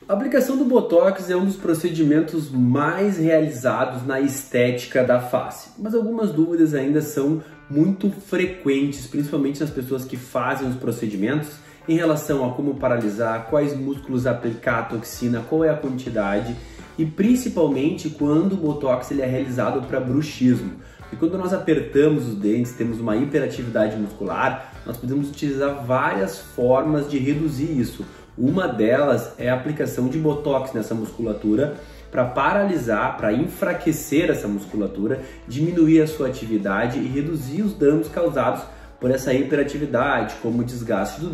A aplicação do Botox é um dos procedimentos mais realizados na estética da face, mas algumas dúvidas ainda são muito frequentes, principalmente nas pessoas que fazem os procedimentos, em relação a como paralisar, quais músculos aplicar a toxina, qual é a quantidade e principalmente quando o Botox ele é realizado para bruxismo. E quando nós apertamos os dentes, temos uma hiperatividade muscular, nós podemos utilizar várias formas de reduzir isso. Uma delas é a aplicação de Botox nessa musculatura para paralisar, para enfraquecer essa musculatura, diminuir a sua atividade e reduzir os danos causados por essa hiperatividade, como desgaste dos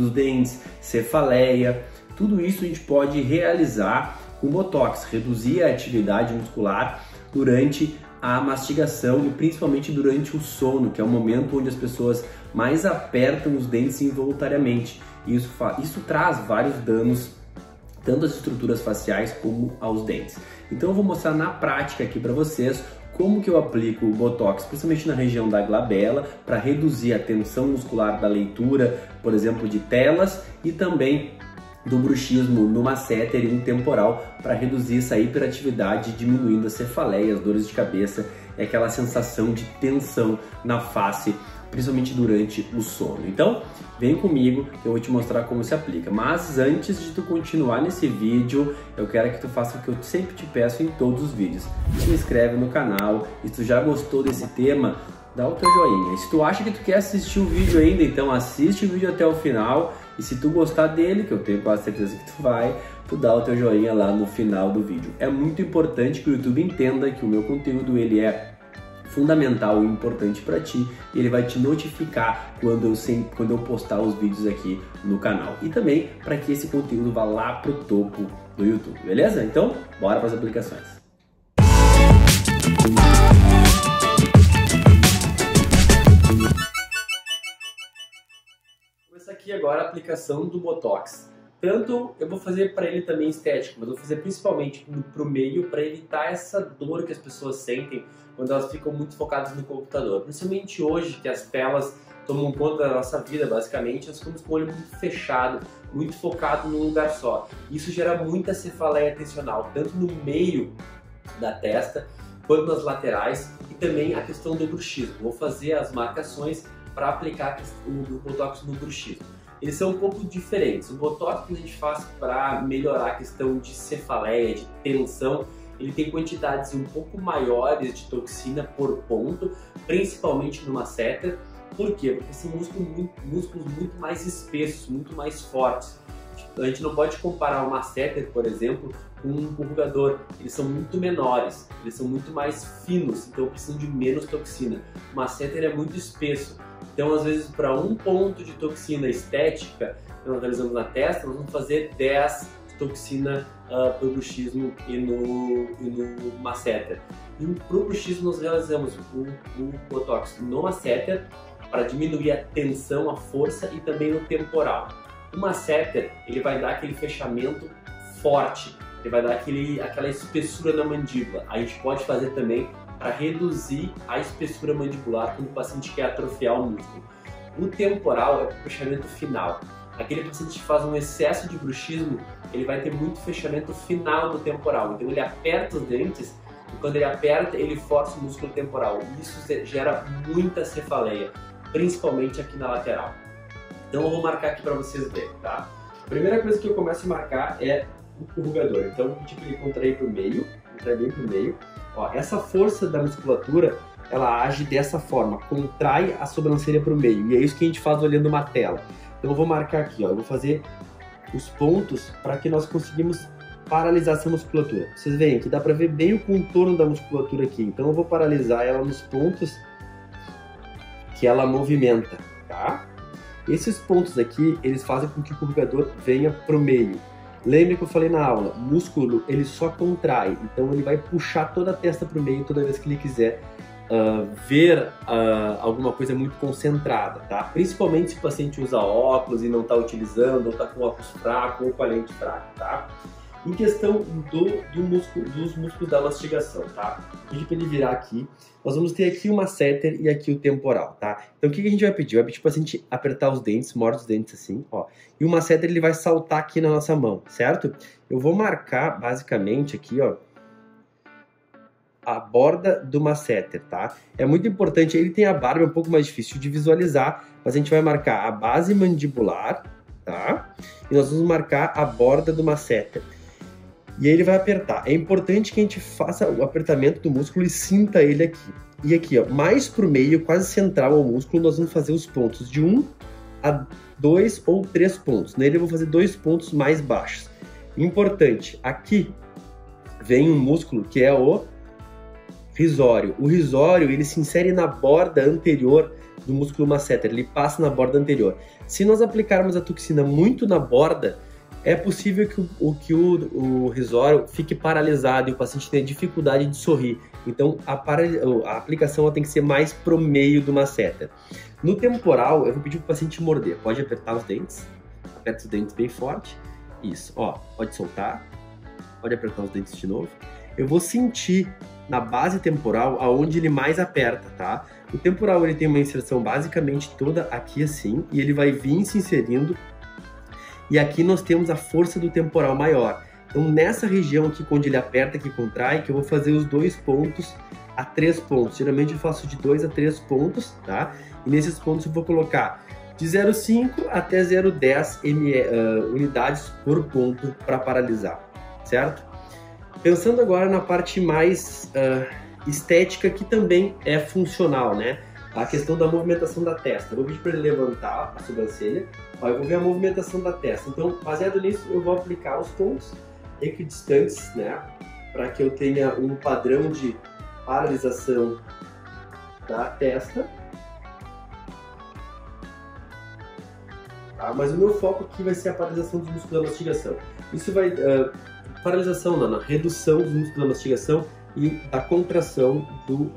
dentes, cefaleia. Tudo isso a gente pode realizar com Botox, reduzir a atividade muscular durante a mastigação e principalmente durante o sono, que é o momento onde as pessoas mais apertam os dentes involuntariamente. Isso traz vários danos, tanto às estruturas faciais como aos dentes. Então eu vou mostrar na prática aqui para vocês como que eu aplico o Botox, principalmente na região da glabela, para reduzir a tensão muscular da leitura, por exemplo, de telas, e também do bruxismo no masseter e no temporal, para reduzir essa hiperatividade, diminuindo a cefaleia, as dores de cabeça e aquela sensação de tensão na face, principalmente durante o sono. Então, vem comigo que eu vou te mostrar como se aplica. Mas antes de tu continuar nesse vídeo, eu quero que tu faça o que eu sempre te peço em todos os vídeos. Se inscreve no canal, e se tu já gostou desse tema, dá o teu joinha. E se tu acha que tu quer assistir o vídeo ainda, então assiste o vídeo até o final. E se tu gostar dele, que eu tenho quase certeza que tu vai, tu dá o teu joinha lá no final do vídeo. É muito importante que o YouTube entenda que o meu conteúdo ele é fundamental e importante para ti, e ele vai te notificar quando eu postar os vídeos aqui no canal, e também para que esse conteúdo vá lá pro topo do YouTube, beleza? Então, bora para as aplicações. Vou começar aqui agora a aplicação do Botox. Tanto eu vou fazer para ele também estético, mas eu vou fazer principalmente pro meio para evitar essa dor que as pessoas sentem quando elas ficam muito focadas no computador. Principalmente hoje que as telas tomam conta da nossa vida, basicamente, nós ficamos com o olho muito fechado, muito focado num lugar só. Isso gera muita cefaleia tensional, tanto no meio da testa quanto nas laterais, e também a questão do bruxismo. Vou fazer as marcações para aplicar o Botox no bruxismo. Eles são um pouco diferentes. O Botox que a gente faz para melhorar a questão de cefaleia, de tensão, ele tem quantidades um pouco maiores de toxina por ponto, principalmente no masseter. Por quê? Porque são músculos muito mais espessos, muito mais fortes. A gente não pode comparar o masseter, por exemplo, com um purgador. Eles são muito menores, eles são muito mais finos, então precisam de menos toxina. O masseter é muito espesso. Então, às vezes, para um ponto de toxina estética que nós realizamos na testa, nós vamos fazer 10 de toxina para o bruxismo e no masseter. E para o bruxismo, nós realizamos o Botox no masseter para diminuir a tensão, a força, e também no temporal. O masseter, ele vai dar aquele fechamento forte, ele vai dar aquela espessura na mandíbula. A gente pode fazer também para reduzir a espessura mandibular quando o paciente quer atrofiar o músculo. O temporal é o fechamento final. Aquele paciente que faz um excesso de bruxismo, ele vai ter muito fechamento final do temporal. Então ele aperta os dentes, e quando ele aperta, ele força o músculo temporal. Isso gera muita cefaleia, principalmente aqui na lateral. Então eu vou marcar aqui para vocês verem, tá? A primeira coisa que eu começo a marcar é o purgador. Então eu tipo, ele contrai para o meio, contrai bem para o meio. Ó, essa força da musculatura, ela age dessa forma, contrai a sobrancelha para o meio, e é isso que a gente faz olhando uma tela. Então eu vou marcar aqui, ó, eu vou fazer os pontos para que nós conseguimos paralisar essa musculatura. Vocês veem que dá para ver bem o contorno da musculatura aqui, então eu vou paralisar ela nos pontos que ela movimenta, tá? Esses pontos aqui, eles fazem com que o purgador venha para o meio. Lembre que eu falei na aula, o músculo ele só contrai, então ele vai puxar toda a testa para o meio toda vez que ele quiser ver alguma coisa muito concentrada, tá? Principalmente se o paciente usa óculos e não está utilizando, ou está com óculos fraco ou com a lente fraca, tá? Em questão dos músculos da mastigação, tá? Vou pedir para ele virar aqui. Nós vamos ter aqui uma setter e aqui o temporal, tá? Então o que a gente vai pedir? Vai pedir para a gente apertar os dentes, morde os dentes assim, ó. E o masseter ele vai saltar aqui na nossa mão, certo? Eu vou marcar basicamente aqui, ó, a borda do masseter, tá? É muito importante, ele tem a barba, é um pouco mais difícil de visualizar, mas a gente vai marcar a base mandibular, tá? E nós vamos marcar a borda do masseter. E aí ele vai apertar. É importante que a gente faça o apertamento do músculo e sinta ele aqui. E aqui, ó, mais pro meio, quase central ao músculo, nós vamos fazer os pontos de 1 a 2 ou 3 pontos. Nele eu vou fazer 2 pontos mais baixos. Importante, aqui vem um músculo que é o risório. O risório, ele se insere na borda anterior do músculo masseter, ele passa na borda anterior. Se nós aplicarmos a toxina muito na borda, é possível que o risório fique paralisado e o paciente tenha dificuldade de sorrir. Então, a aplicação ela tem que ser mais pro meio do masseter. No temporal, eu vou pedir para o paciente morder. Pode apertar os dentes. Aperta os dentes bem forte. Isso, ó. Pode soltar. Pode apertar os dentes de novo. Eu vou sentir na base temporal aonde ele mais aperta, tá? O temporal ele tem uma inserção basicamente toda aqui assim, e ele vai vir se inserindo. E aqui nós temos a força do temporal maior. Então nessa região aqui, onde ele aperta, que contrai, que eu vou fazer os 2 pontos a 3 pontos. Geralmente eu faço de 2 a 3 pontos, tá? E nesses pontos eu vou colocar de 0,5 até 0,10 unidades por ponto para paralisar, certo? Pensando agora na parte mais estética, que também é funcional, né? A questão da movimentação da testa. Eu vou pedir para ele levantar a sobrancelha. Ó, eu vou ver a movimentação da testa. Então, baseado nisso, eu vou aplicar os pontos equidistantes, né? Para que eu tenha um padrão de paralisação da testa. Tá? Mas o meu foco aqui vai ser a paralisação dos músculos da mastigação. Isso vai... paralisação, não, redução dos músculos da mastigação e da contração do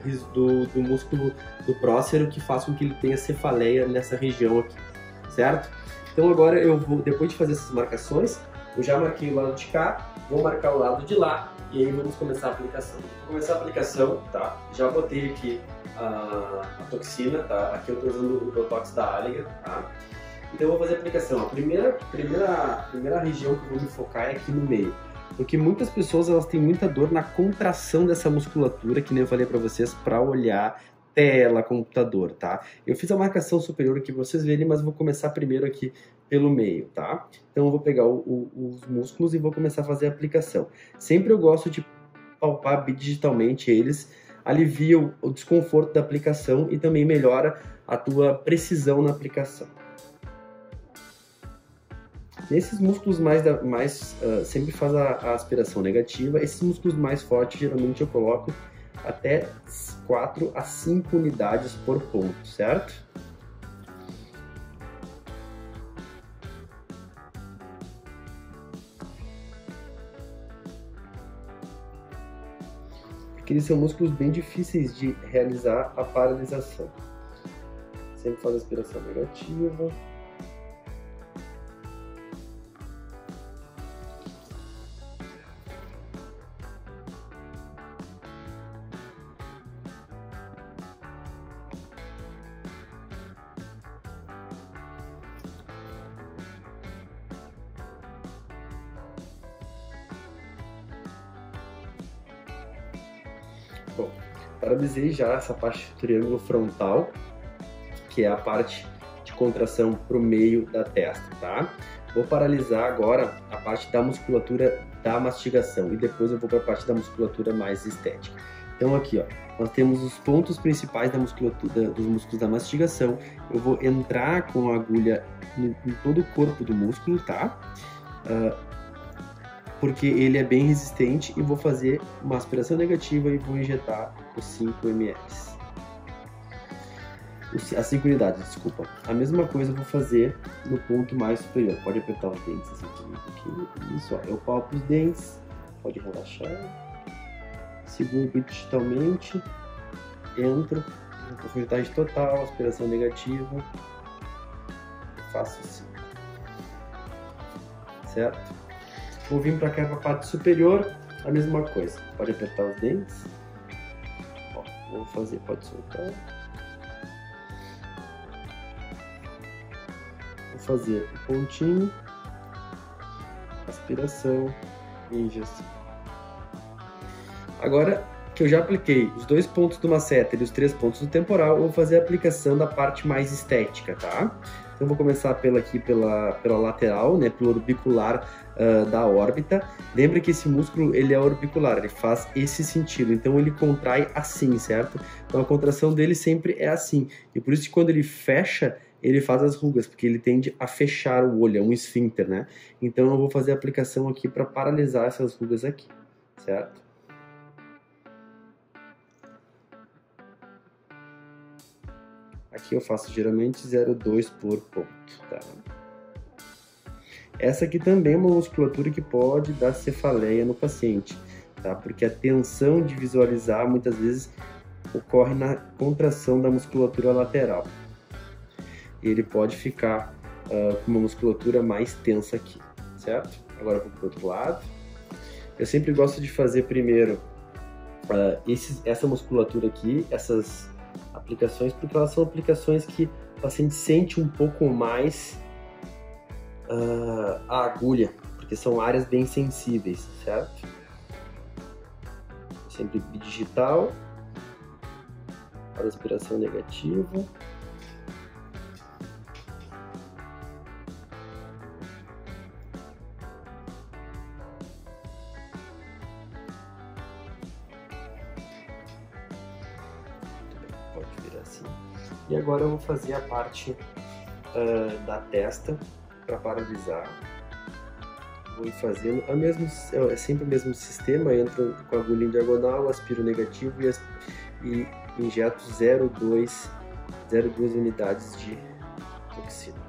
músculo do prócero, que faz com que ele tenha cefaleia nessa região aqui, certo? Então agora eu vou, depois de fazer essas marcações, eu já marquei o lado de cá, vou marcar o lado de lá e aí vamos começar a aplicação. Vou começar a aplicação, tá? Já botei aqui a toxina, tá? Aqui eu estou usando o Botox da Allergan, tá? Então eu vou fazer a aplicação. A primeira região que eu vou me focar é aqui no meio. Porque muitas pessoas elas têm muita dor na contração dessa musculatura, que nem eu falei para vocês, para olhar tela, computador, tá? Eu fiz a marcação superior aqui para vocês verem, mas vou começar primeiro aqui pelo meio, tá? Então eu vou pegar os músculos e vou começar a fazer a aplicação. Sempre eu gosto de palpar digitalmente eles, alivia o desconforto da aplicação e também melhora a tua precisão na aplicação. Nesses músculos sempre faz a aspiração negativa. Esses músculos mais fortes, geralmente eu coloco até 4 a 5 unidades por ponto, certo? Porque eles são músculos bem difíceis de realizar a paralisação. Sempre faz a aspiração negativa. Bom, paralisei já essa parte do triângulo frontal, que é a parte de contração para o meio da testa, tá? Vou paralisar agora a parte da musculatura da mastigação e depois eu vou para a parte da musculatura mais estética. Então aqui, ó, nós temos os pontos principais da musculatura, dos músculos da mastigação. Eu vou entrar com a agulha em todo o corpo do músculo, tá? Porque ele é bem resistente, e vou fazer uma aspiração negativa e vou injetar os 5 ml. As 5 unidades, desculpa. A mesma coisa eu vou fazer no ponto mais superior. Pode apertar os dentes assim um pouquinho. Isso, ó. Eu palpo os dentes, pode relaxar. Seguro digitalmente. Entro. Profundidade total, aspiração negativa. Faço assim. Certo? Vou vir para cá para a parte superior, a mesma coisa. Pode apertar os dentes. Ó, vou fazer, pode soltar. Vou fazer o pontinho, aspiração e injeção. Agora que eu já apliquei os 2 pontos do masseter e os 3 pontos do temporal, eu vou fazer a aplicação da parte mais estética, tá? Então, eu vou começar pela lateral, né, pelo orbicular da órbita. Lembra que esse músculo, ele é orbicular, ele faz esse sentido, então ele contrai assim, certo? Então, a contração dele sempre é assim, e por isso que quando ele fecha, ele faz as rugas, porque ele tende a fechar o olho, é um esfíncter, né? Então, eu vou fazer a aplicação aqui para paralisar essas rugas aqui, certo? Aqui eu faço geralmente 0,2 por ponto, tá? Essa aqui também é uma musculatura que pode dar cefaleia no paciente, tá? Porque a tensão de visualizar muitas vezes ocorre na contração da musculatura lateral. E ele pode ficar com uma musculatura mais tensa aqui, certo? Agora eu vou para o outro lado. Eu sempre gosto de fazer primeiro essa musculatura aqui, essas aplicações, porque elas são aplicações que o paciente sente um pouco mais a agulha, porque são áreas bem sensíveis, certo? Sempre bidigital, para aspiração negativa. Pode virar assim. E agora eu vou fazer a parte da testa para paralisar. Vou ir fazendo é sempre o mesmo sistema. Entro com a agulha em diagonal, aspiro negativo e injeto 0,2 unidades de toxina.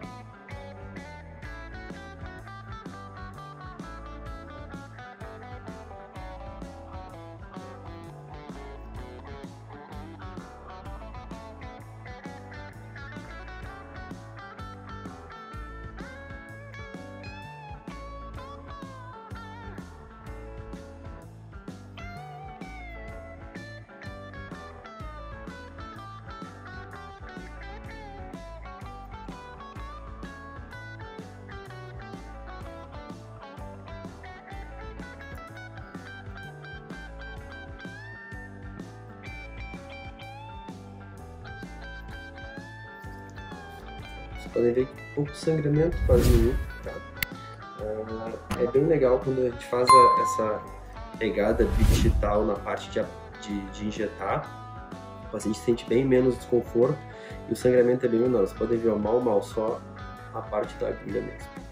Vocês podem ver que pouco sangramento, quase nenhum, tá? É bem legal quando a gente faz essa pegada digital na parte de injetar. O paciente sente bem menos desconforto e o sangramento é bem menor. Vocês podem ver mal só a parte da agulha mesmo.